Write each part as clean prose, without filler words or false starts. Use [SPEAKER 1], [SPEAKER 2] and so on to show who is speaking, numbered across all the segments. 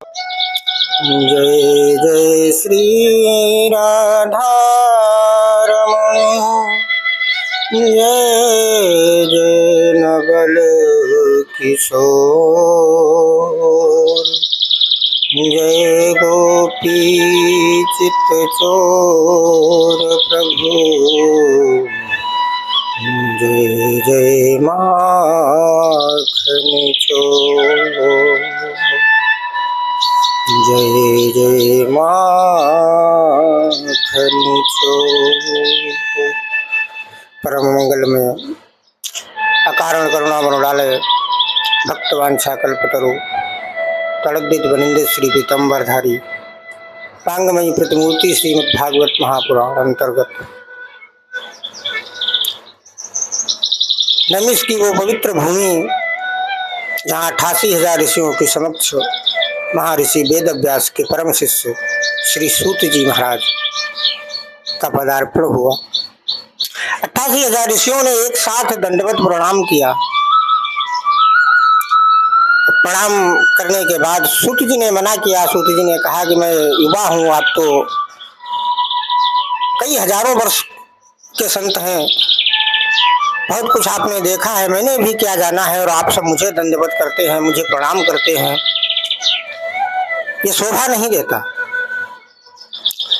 [SPEAKER 1] जय जय श्री राधारमण जय जय नवल किशोर जय गोपी चित चोर प्रभु जय जय माखन चोर जय जय माखन चोर। परम मंगल में अकारण करुणा मनोडाले भक्तवांछा कल्पतरु तड़ग्दित वनिंदे श्री पीतम्बरधारी पांगमयी प्रतिमूर्ति श्रीमद् भागवत महापुराण अंतर्गत नमिष की वो पवित्र भूमि जहाँ 88,000 ऋषियों के समक्ष महर्षि वेद व्यास के परम शिष्य श्री सूत जी महाराज का पदार्पण हुआ। 88,000 ऋषियों ने एक साथ दंडवत प्रणाम किया। प्रणाम करने के बाद सूत जी ने मना किया। सूत जी ने कहा कि मैं युवा हूँ, आप तो कई हजारों वर्ष के संत हैं, बहुत कुछ आपने देखा है, मैंने भी क्या जाना है, और आप सब मुझे दंडवत करते हैं, मुझे प्रणाम करते हैं, ये शोभा नहीं देता।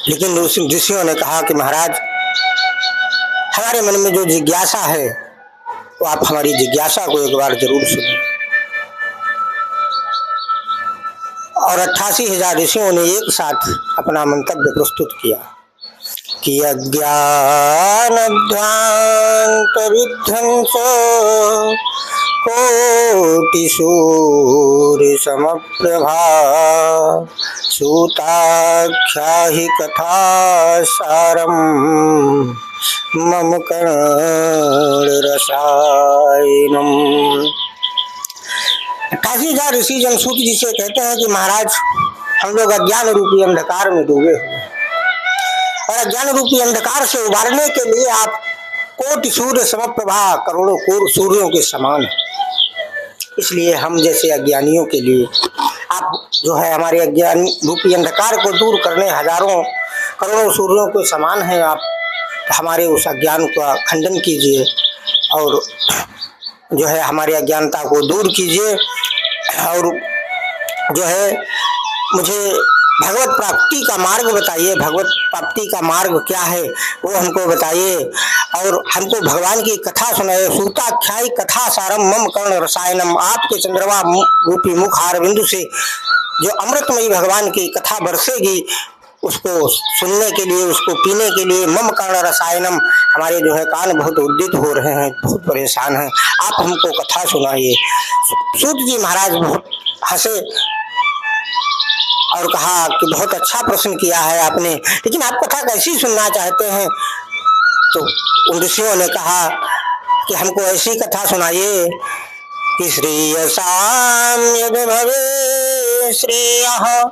[SPEAKER 1] लेकिन ऋषियों ने कहा कि महाराज, हमारे मन में जो जिज्ञासा है वो आप हमारी जिज्ञासा को एक बार जरूर सुनें। और 88,000 ऋषियों ने एक साथ अपना मंतव्य प्रस्तुत किया कि अज्ञान ध्यान विध्वंस कोटि सूर्य समप्रभा सूताख्या ही कथा सारम मम कर्ण रसायनम। 88,000 ऋषि जन सूत जी से कहते हैं कि महाराज, हम लोग अज्ञान रूपी अंधकार में डूबे हुए, और अज्ञान रूपी अंधकार से उबारने के लिए आप कोटि सूर्य समप्रभा, करोड़ों सूर्यों के समान है। इसलिए हम जैसे अज्ञानियों के लिए आप जो है हमारे अज्ञान रूपी अंधकार को दूर करने हजारों करोड़ों सूर्यों के समान हैं। आप हमारे उस अज्ञान का खंडन कीजिए और जो है हमारी अज्ञानता को दूर कीजिए, और जो है मुझे भगवत प्राप्ति का मार्ग बताइए। भगवत प्राप्ति का मार्ग क्या है वो हमको बताइए, और हमको भगवान की कथा सुनाइए। सूताख्यायी कथा सारम मम कर्ण रसायनम। आपके चंद्रमा रूपी मुख हार बिंदु से जो अमृतमयी भगवान की कथा बरसेगी, उसको सुनने के लिए, उसको पीने के लिए मम कर्ण रसायनम, हमारे जो है कान बहुत उद्दित हो रहे हैं, बहुत परेशान हैं, आप हमको कथा सुनाइए। सूत जी महाराज बहुत हंसे और कहा कि बहुत अच्छा प्रश्न किया है आपने, लेकिन आप कथा कैसी सुनना चाहते हैं? तो उन ऋषियों ने कहा कि हमको ऐसी कथा सुनाइए कि श्रेयसाम यद भवे श्रेयः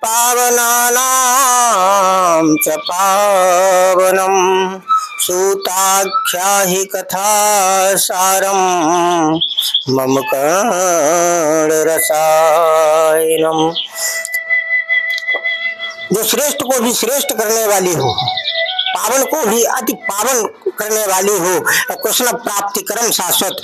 [SPEAKER 1] पावनानां च पावनम् सूताख्या हि कथा सारम मम कर्ण रसायनम। जो श्रेष्ठ को भी श्रेष्ठ करने वाली हो, पावन को भी अति पावन करने वाली हो, और कृष्ण प्राप्ति कर्म शाश्वत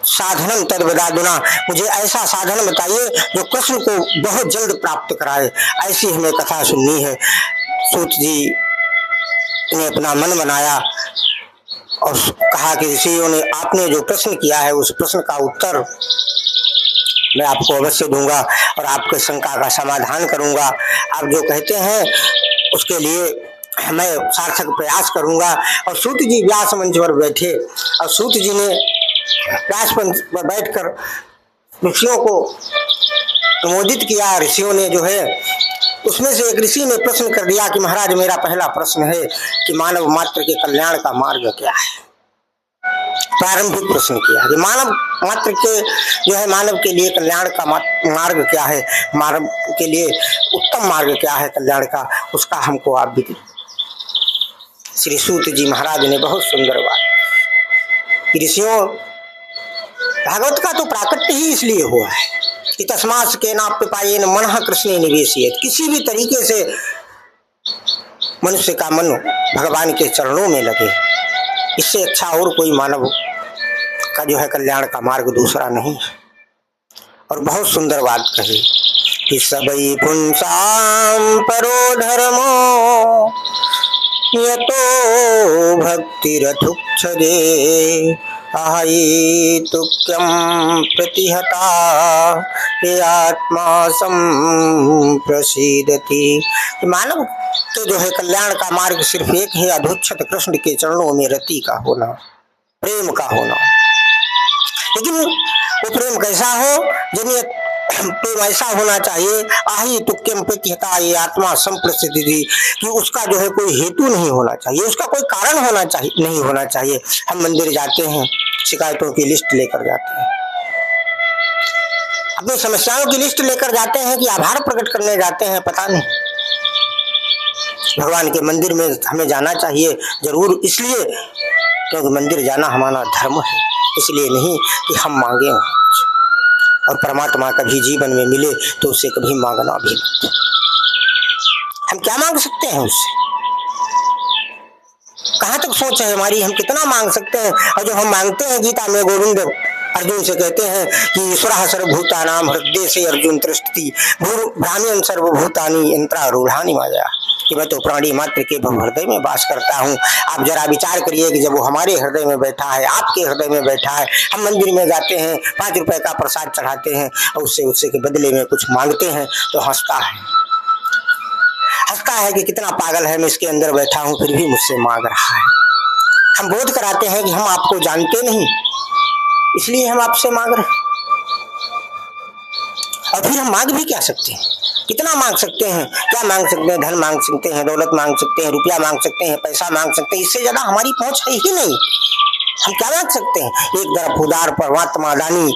[SPEAKER 1] साधनम तद बदादुना। मुझे ऐसा साधन बताइए जो कृष्ण को बहुत जल्द प्राप्त कराए, ऐसी हमें कथा सुननी है। सूत जी ने अपना मन बनाया और कहा कि ऋषियों ने आपने जो प्रश्न किया है उस प्रश्न का उत्तर मैं आपको अवश्य दूंगा और आपके शंका का समाधान करूंगा। आप जो कहते हैं उसके लिए मैं सार्थक प्रयास करूंगा। और सूत जी व्यास मंच पर बैठे, और सूत जी ने व्यास मंच पर बैठकर ऋषियों को प्रमोदित किया। ऋषियों ने जो है उसमें से एक ऋषि ने प्रश्न कर दिया कि महाराज, मेरा पहला प्रश्न है कि मानव मात्र के कल्याण का मार्ग क्या है। प्रारंभिक प्रश्न किया कि मानव मात्र के जो है मानव के लिए कल्याण का मार्ग क्या है, मानव के लिए उत्तम मार्ग क्या है कल्याण का, उसका हमको आप भी। श्री सूत जी महाराज ने बहुत सुंदर बात, ऋषियों भागवत का तो प्राकट्य ही इसलिए हुआ है कि तस्मात् केनाप्यपायेन मनः कृष्णे निवेशयेत्। किसी भी तरीके से मनुष्य का मन भगवान के चरणों में लगे, इससे अच्छा और कोई मानव का जो है कल्याण का मार्ग दूसरा नहीं है। और बहुत सुंदर बात कही कि सबई पुंसाम परो धर्मो यतो भक्तिरथुक्षजे अहि तुक्यम प्रतिहता ये आत्मा संप्रसीदति। मानव के जो है कल्याण का मार्ग सिर्फ एक है, अधोक्षत कृष्ण के चरणों में रति का होना, प्रेम का होना। लेकिन वो प्रेम कैसा हो? जिन्हें प्रेम ऐसा होना चाहिए, आही तुक्यम प्रतिहता ये आत्मा संप्रसिद्धि, कि उसका जो है कोई हेतु नहीं होना चाहिए, उसका कोई कारण होना चाहिए नहीं होना चाहिए। हम मंदिर जाते हैं, शिकायतों की लिस्ट लेकर जाते हैं, अपनी समस्याओं की लिस्ट लेकर जाते हैं कि आभार प्रकट करने जाते हैं, पता नहीं। भगवान के मंदिर में हमें जाना चाहिए जरूर, इसलिए क्योंकि मंदिर जाना हमारा धर्म है, इसलिए नहीं कि हम मांगे। और परमात्मा कभी जीवन में मिले तो उससे कभी मांगना भी मत। हम क्या मांग सकते हैं उससे? कहाँ तक सोच है हमारी, हम कितना मांग सकते हैं? और जो हम मांगते हैं, गीता में गोविंद अर्जुन से कहते हैं कि ईश्वरः सर्वभूतानां हृदय से अर्जुन तिष्ठति भ्राम्यन् सर्वभूतानि यंत्रारूढ़ानि माया, कि मैं तो प्राणी मात्र के हृदय में वास करता हूँ। आप जरा विचार करिए कि जब वो हमारे हृदय में बैठा है, आपके हृदय में बैठा है, हम मंदिर में जाते हैं, 5 रुपए का प्रसाद चढ़ाते हैं और उससे के बदले में कुछ मांगते हैं तो हंसता है कि कितना पागल है, मैं इसके अंदर बैठा हूँ फिर भी मुझसे मांग रहा है। हम बोध कराते हैं कि हम आपको जानते नहीं, इसलिए हम आपसे मांग रहे हैं। और फिर हम मांग भी क्या सकते हैं? कितना मांग सकते हैं? क्या मांग सकते हैं? धन मांग सकते हैं, दौलत मांग सकते हैं, रुपया मांग सकते हैं, पैसा मांग सकते हैं, इससे ज्यादा हमारी पहुंच है ही नहीं। हम क्या मांग सकते हैं? एक तरफ उदार परमात्मा दानी